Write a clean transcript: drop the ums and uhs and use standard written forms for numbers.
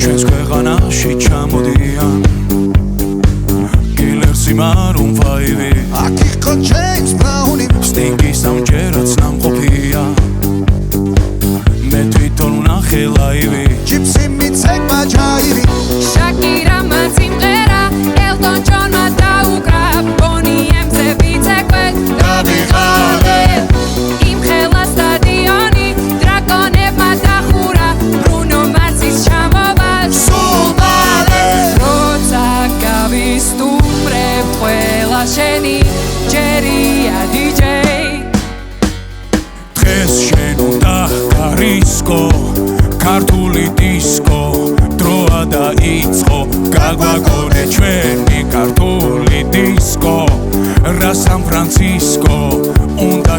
ჩვენს ქვეყანაში ჩამოდიან კილერსი მარუნ ფაივი აქ იყო ჯეიმს ბრაუნი სტინგი სამჯერად ნამყოფია მე თვითონ ვნახე ლაივი ჯიპსი მიცეკმა ჯაივი შაკირა სიმღერა ელტონ ჯონმა დაუკრა ბონი ემზე ვიცეკვე დავიღალე იმ ხელა სტადიონი დრაკონებმა დახურა ბრუნო მარსის ჩამოვა სულ მალე როცა გავისტუმრებ ყველა შენი ჯერია დიჯეი დღეს შენ უნდა გარისკო ქართული დისკო დროა დაიწყო გაგვაგონე ჩვენი ქართული დისკო რა სან ფრანცისკო უნდა